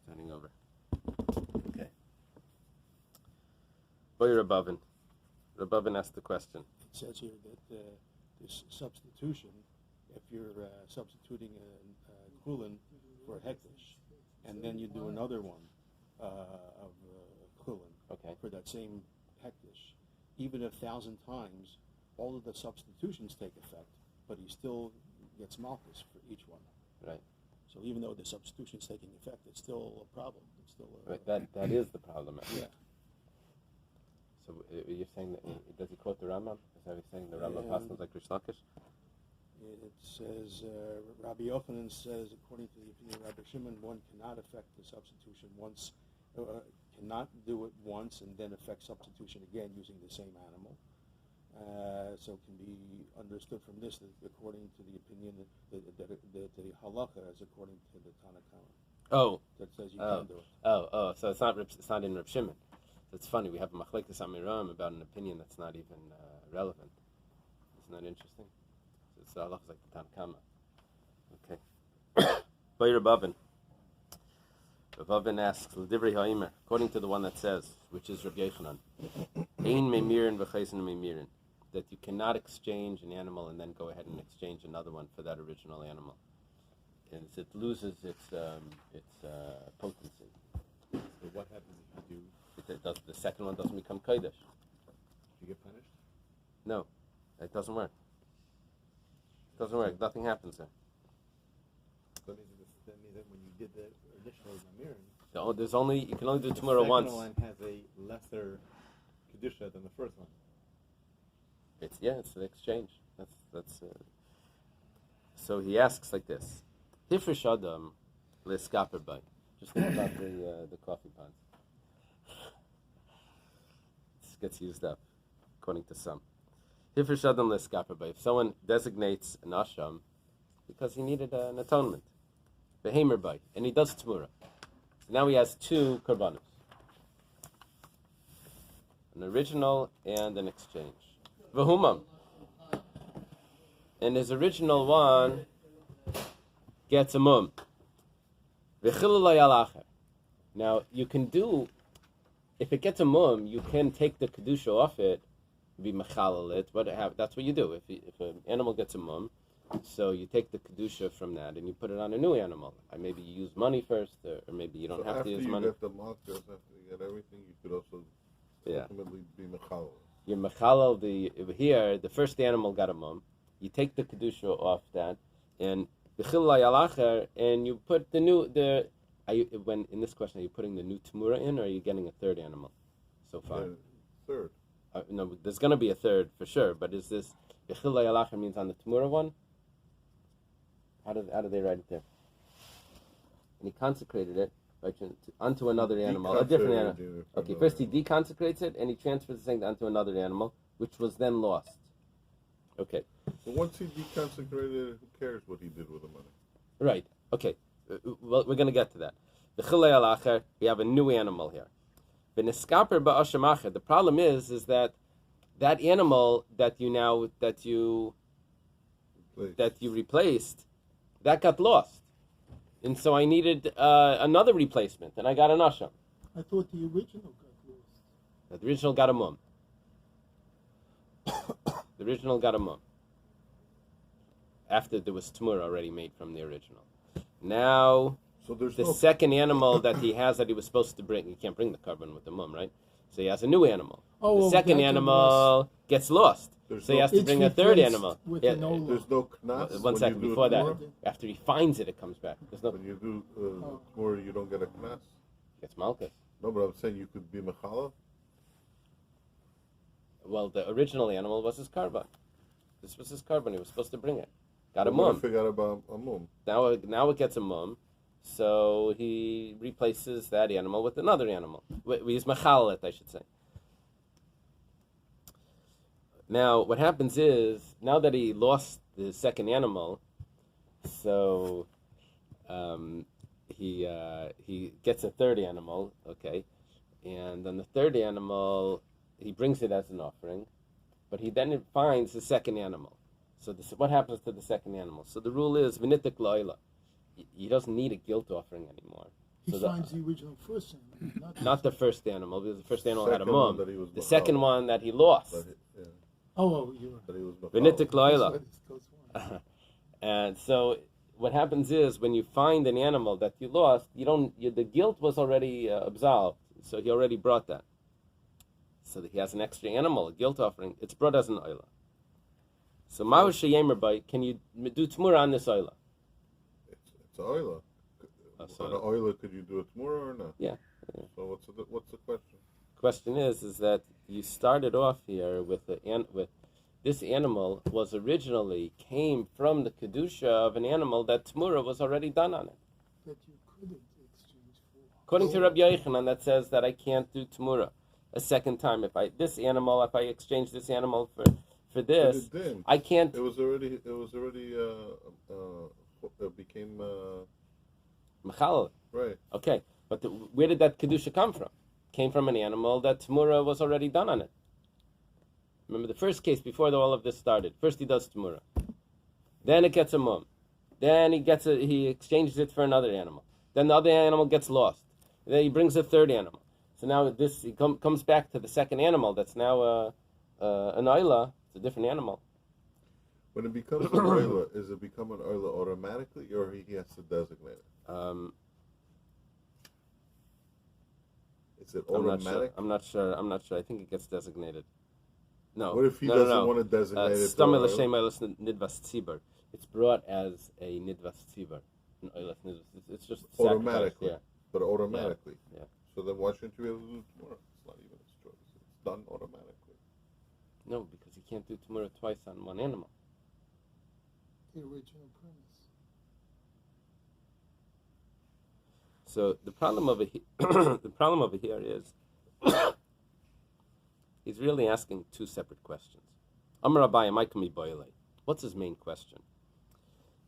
Turning over. Okay. Boy, Rabbi asked the question. It says here that this substitution, if you're substituting a kulin for a hektish, and then you do another one of kulin for that same hektish, even 1,000 times, all of the substitutions take effect, but he still gets malchus for each one. Right. So even though the substitution is taking effect, it's still a problem. It's still right. That is the problem. Yeah. So you're saying that does he quote the Rambam? Is that he's saying the Rambam passes like Rish Lakish? It says Rabbi Yochanan says, according to the opinion of Rabbi Shimon, one cannot affect the substitution once, cannot do it once and then affect substitution again using the same animal. So it can be understood from this that according to the opinion that the halacha is according to the Tanakh. Oh, that says you can do it. So it's not in Reb Shimon. It's funny. We have a machlekes amiram about an opinion that's not even relevant. Isn't that interesting? So it's halacha like the Tanakh. Okay. By Rabbi. Rabbi asks, "L'divrei ha'imer," according to the one that says, which is Rabbi Yochanan, "Ein memirin v'chaysin memirin," that you cannot exchange an animal and then go ahead and exchange another one for that original animal, and it loses its potency. So what happens if you do? The second one doesn't become kodesh. You get punished? No, it doesn't work. It doesn't work. Nothing happens there. That means that when you did the initial namirin, you can only do Temurah once. The second one has a lesser kedusha than the first one. It's an exchange. That's. So he asks like this: Hifrish Adam leskaper by. Just think about the coffee pods. This gets used up, according to some. Hifrish Adam leskaper by. If someone designates an asham because he needed an atonement, behemer by, and he does Temurah. So now he has two korbanos, an original and an exchange. V'humam. And his original one gets a mum. Now you can do, if it gets a mum, you can take the kedusha off it, be mechalal it. That's what you do. If an animal gets a mum, so you take the kedusha from that and you put it on a new animal. Maybe you use money first, or maybe you don't have to use money. After you get the malchus, after you get everything, you could also ultimately be mechalal. You're mechalal the first animal got a mum. You take the kedusha off that, and and you put the new when in this question, are you putting the new Temurah in, or are you getting a third animal so far? Third. No, there's going to be a third for sure. But is this Bechil Yalacher means on the Temurah one? How do they write it there? And he consecrated it unto another animal, a different animal. Okay, first he deconsecrates it, and he transfers the thing onto another animal, which was then lost. Okay. But once he deconsecrated, who cares what he did with the money? Right. Okay. Well, we're going to get to that. We have a new animal here. The problem is that animal that you replaced, that got lost. And so I needed another replacement, and I got an asham. I thought the original got lost. The original got a mum. The original got a mum. After there was Temurah already made from the original. Now, so there's the second animal that he has that he was supposed to bring, he can't bring the carbon with the mum, right? So he has a new animal. The second animal gets lost. So he has to bring a third animal. There's no knas. One second, before that, after he finds it, it comes back. When you do Temurah, you don't get a knas? Gets malchus. No, but I'm saying you could be mechalal. Well, the original animal was his carbon. This was his carbon. He was supposed to bring it. Got a I mum. forgot about a mum. Now it gets a mum. So he replaces that animal with another animal. We use machalet, I should say. Now, what happens is, now that he lost the second animal, so he gets a third animal, okay, and then the third animal, he brings it as an offering, but he then finds the second animal. So what happens to the second animal? So the rule is, v'nitek la'ila. He doesn't need a guilt offering anymore. He So finds the original first animal, not the first animal, because the first animal had a Second one mum. that he was The machal. second one that he lost. But yeah, you're right. that he was machal. V'nitik lo'ila. That's why it's close one. And so what happens is when you find an animal that you lost, the guilt was already absolved, so he already brought that. So that he has an extra animal, a guilt offering. It's brought as an oila. So Mahu sheyemer by, can you do Temurah on this oila? It's oila. So On an oila, could you do a Temurah or not? Yeah. So what's the question? Question is that you started off here with this animal was originally came from the kedusha of an animal that Temurah was already done on it. That you couldn't exchange for. According to Rabbi Yochanan, that says that I can't do Temurah a second time. If I exchange this animal for this, But it didn't. I can't. It became Machal. right. Okay, but where did that kedusha come from? Came from an animal that Temurah was already done on it. Remember the first case before all of this started. First he does Temurah, then it gets a mum, then he exchanges it for another animal. Then the other animal gets lost. Then he brings a third animal. So now he comes back to the second animal that's now an oila. It's a different animal. When it becomes an oila, is it become an oila automatically, or he has to designate it? Is it automatic? I'm not sure. I think it gets designated. No. What if he no, doesn't no. want to designate it? Stamel l'shem oilas nidvas tzibur. It's brought as a nidvas tzibur. It's just Automatically. Yeah. But automatically. Yeah. So then why shouldn't you be able to do Temurah? It's not even his choice. It's done automatically. No, because you can't do Temurah twice on one animal. The original premise. So the problem over here is he's really asking two separate questions. Amar Rabbi, am I kami boile? What's his main question?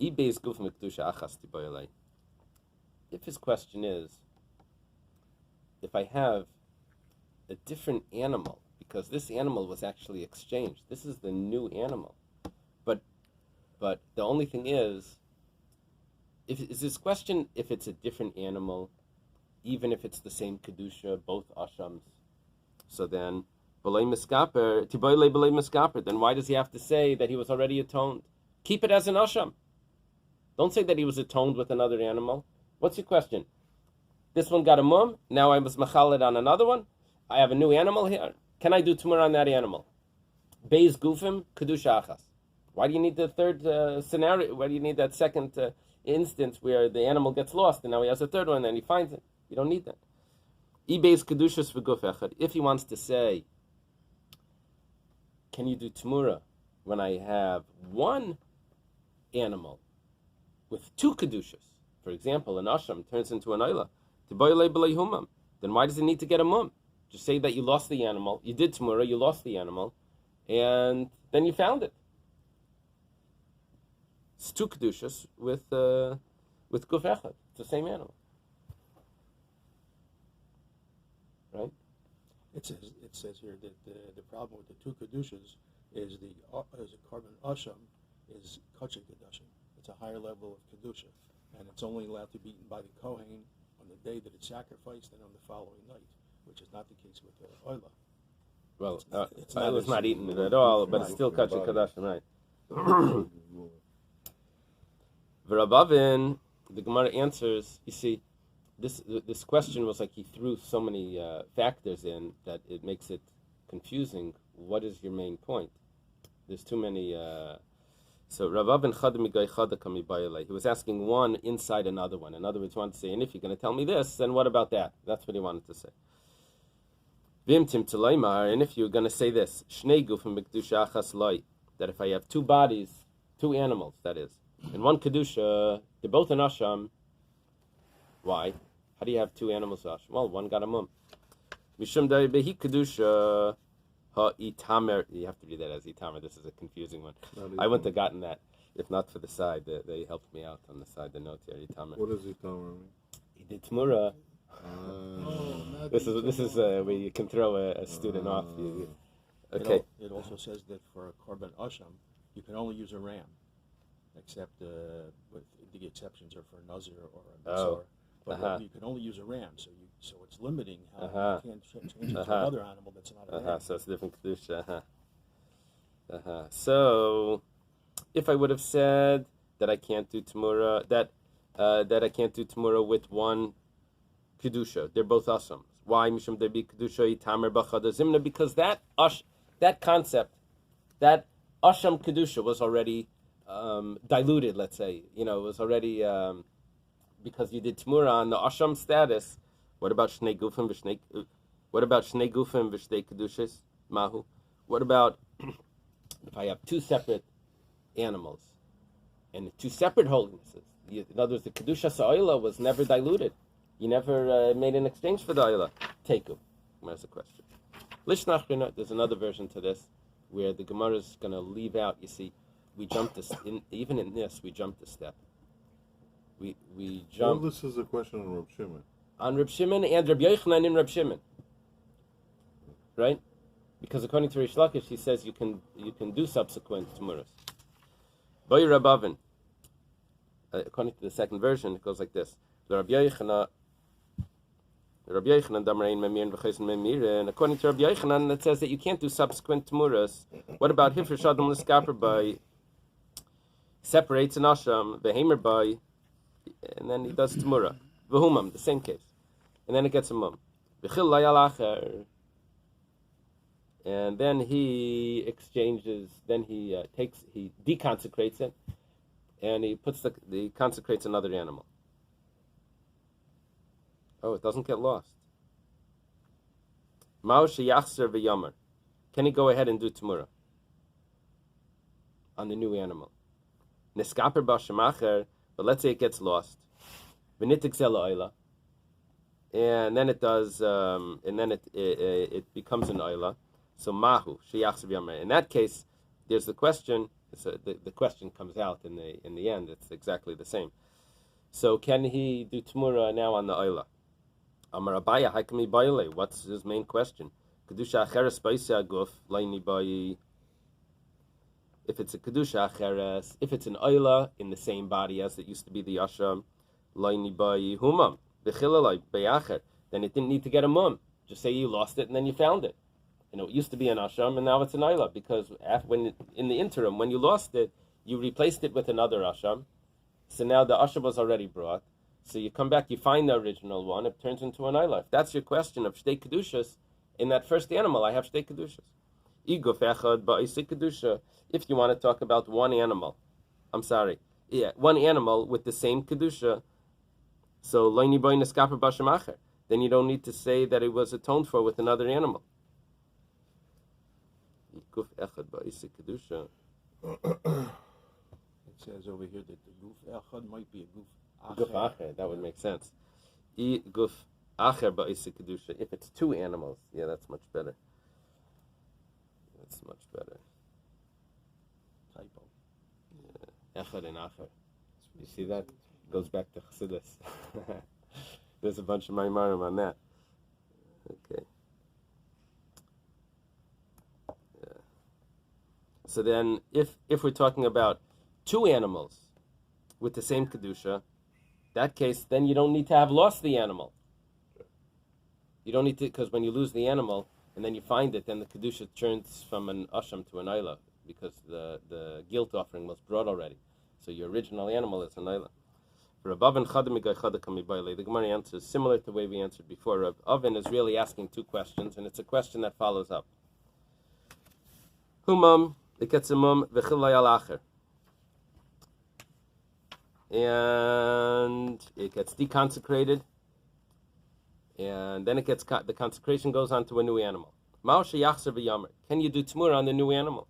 If his question is, if I have a different animal, because this animal was actually exchanged, this is the new animal, but the only thing is this question if it's a different animal, even if it's the same kedusha, both ashams, so then b'lei miskaper, tiboyle b'lei miskaper, then why does he have to say that he was already atoned? Keep it as an asham. Don't say that he was atoned with another animal. What's your question? This one got a mum, now I was machaled on another one, I have a new animal here. Can I do Temurah on that animal? Bais gufim, kedusha achas. Why do you need the third scenario? Why do you need that second instance where the animal gets lost and now he has a third one and he finds it? You don't need that. Bais kedushas v'guf echad. If he wants to say, can you do Temurah when I have one animal with two kedushas? For example, an asham turns into an oila. Then why does it need to get a mum? Just say that you lost the animal, you did Temurah, you lost the animal, and then you found it. It's two kedushas with guf echad. It's the same animal, right? It says here that the problem with the two kedushas is a carbon asham is kachik kedusha. It's a higher level of kedusha, and it's only allowed to be eaten by the kohen on the day that it's sacrificed and on the following night, which is not the case with the oila. Well, it's not eaten at all, but it's still kachik kedusha, right? V'rabavin, the Gemara answers. You see, this question was like he threw so many factors in that it makes it confusing. What is your main point? There's too many. So Rabavin chadamigay chadakami bayalei. He was asking one inside another one. In other words, he wanted to say, and if you're going to tell me this, then what about that? That's what he wanted to say. Vimtim telaymar, and if you're going to say this, shnei gufim b'kedusha achas loy, that if I have two bodies, two animals, that is, in one kedusha, they're both an asham. Why? How do you have two animals asham? Well, one got a mum. Mishum behi kedusha ha itamer. You have to read that as itamer. This is a confusing one. I wouldn't have gotten that if not for the side. They helped me out on the side. The note here, itamer. What does itamer mean? He did Temurah. This is where you can throw a student off. Okay. It also says that for a korban asham, you can only use a ram, except with the exceptions are for a nazir or a mitzvah. but you can only use a ram, so it's limiting how you can't change it to another animal that's not a ram. So it's a different kedusha. So, if I would have said that I can't do Temurah, that I can't do Temurah with one kedusha, they're both asam. Why? Mishum debi kedusha itamer b'chada zimna, because that concept, that asham kedusha was already diluted. Let's say, it was already because you did Temurah on the asham status. What about shnei gufim v'shnei? What about shnei gufim v'shnei kedushas? Mahu. What about if I have two separate animals and two separate holinesses? In other words, the kedusha sa'oila was never diluted. You never made an exchange for the oila. Teku. There's a question. Lishnachrina. There's another version to this where the Gemara is going to leave out. You see, we jumped even in this we jumped a step. We jumped. Well, this is a question on Reb Shimon. On Reb Shimon and Rabbi Yochanan in Reb Shimon, right? Because according to Rish Lakish, he says you can do subsequent Temurahs. Boy Rabavin. According to the second version, it goes like this: Rabbi Yochanan Damrein Memir and V'Chayson Memir. And according to Rabbi Yochanan, it says that you can't do subsequent Temurahs. What about Hifresh Adam L'Skaper by separates an asham V'Hemer by, and then he does Temurah V'Humam, the same case, and then it gets a mum V'Chil Layal Acher. And then he exchanges. Then he deconsecrates it, and he consecrates another animal. Oh, it doesn't get lost. Mao sheyachzer v'yomer. Can he go ahead and do Temurah on the new animal? Neskaper b'shemacher, but let's say it gets lost. V'nitik zela oila, and then it does, and then it becomes an oila. So mahu sheyachzer v'yomer. In that case, there's the question. The question comes out in the end. It's exactly the same. So can he do Temurah now on the oila? Amar Abaya, Haikami Baile. What's his main question? Kedusha acheres ba'isa guf laini ba'i. If it's a kedusha acheres, if it's an oila in the same body as it used to be the asham, laini ba'i humam v'chilalai be'acher, then it didn't need to get a mum. Just say you lost it and then you found it. It used to be an asham and now it's an oila because in the interim when you lost it, you replaced it with another asham. So now the asham was already brought. So you come back, you find the original one, it turns into an oila. If that's your question of shtei kedushas, in that first animal, I have shtei kedushas. Iguf echad ba'isik kedusha. If you want to talk about one animal, one animal with the same kedusha, so loini boy neskaper b'shemacher, then you don't need to say that it was atoned for with another animal. Iguf echad ba'isik kedusha. It says over here that the guf echad might be a guf. Guf acher, that would make sense. Guf acher ba'isik kedusha. If it's two animals, yeah, that's much better. That's much better. Typo. Yeah. Echad and acher. You see that? Goes back to Chassidus. There's a bunch of maimarim on that. Okay. Yeah. So then, if we're talking about two animals with the same kedusha, that case, then you don't need to have lost the animal. You don't need to, because when you lose the animal and then you find it, then the kedusha turns from an asham to an oila because the guilt offering was brought already. So your original animal is an oila. The Gemara answers similar to the way we answered before. Rav Avin is really asking two questions, and it's a question that follows up. Humam, it gets a mum, v'chilay al acher. And it gets deconsecrated, and then it gets the consecration goes on to a new animal. Can you do Temurah on the new animal?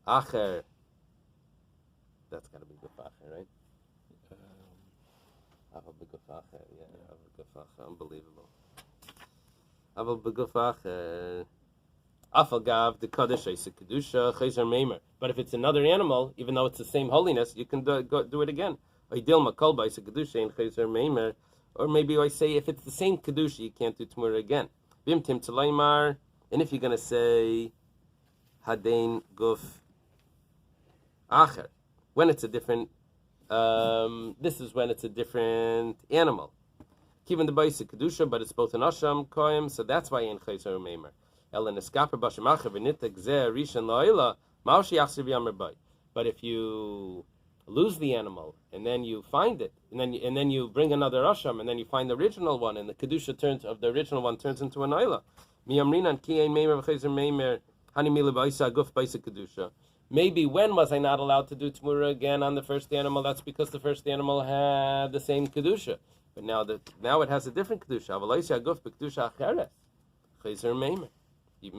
Acher. That's got to be guf acher, right? Aval beguf acher, yeah, aval beguf acher, unbelievable. Aval beguf acher. Afal gav the kaddish isik kedusha chayzer meimer. But if it's another animal, even though it's the same holiness, you can do it again. Oidilma kolba isik kedusha and chayzer meimer. Or maybe I say if it's the same kedusha, you can't do Temurah again. Bim tim telaymar. And if you're going to say hadein guf acher, when it's a different. This is when it's a different animal. Even the Bais kedusha, but it's both an asham koyim, so that's why in chayzer meimer. Ela neskaper b'shemacher v'nitek zeh rishon la'ila ma'oshi yachzer v'yamer bay. But if you lose the animal and then you find it, and then you bring another asham, and then you find the original one, and the kedusha turns of the original one turns into an oila. Miyamrinan ki ein meimer v'chayzer meimer hani mila ba'isa guf ba'isa kedusha. Maybe when was I not allowed to do Temurah again on the first animal? That's because the first animal had the same kedusha. But now it has a different kedusha.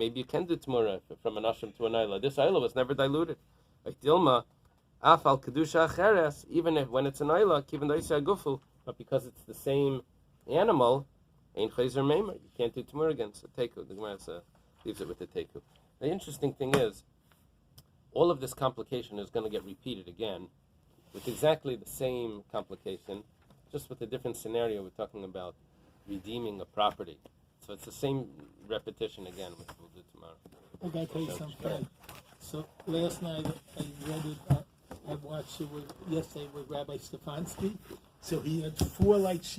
Maybe you can do Temurah from an ashram to an Eily. This Eily was never diluted. Dilma, afal kedusha acheres, even when it's an Eily, even though but because it's the same animal, ain't chayzer meimer. You can't do Temurah again. So teku. The Gemara leaves it with the teku. The interesting thing is, all of this complication is going to get repeated again, with exactly the same complication, just with a different scenario. We're talking about redeeming a property. So it's the same repetition again, which we'll do tomorrow. I got to tell you something. So last night I read it, I watched it yesterday with Rabbi Stefanski. So he had 4 light sheets.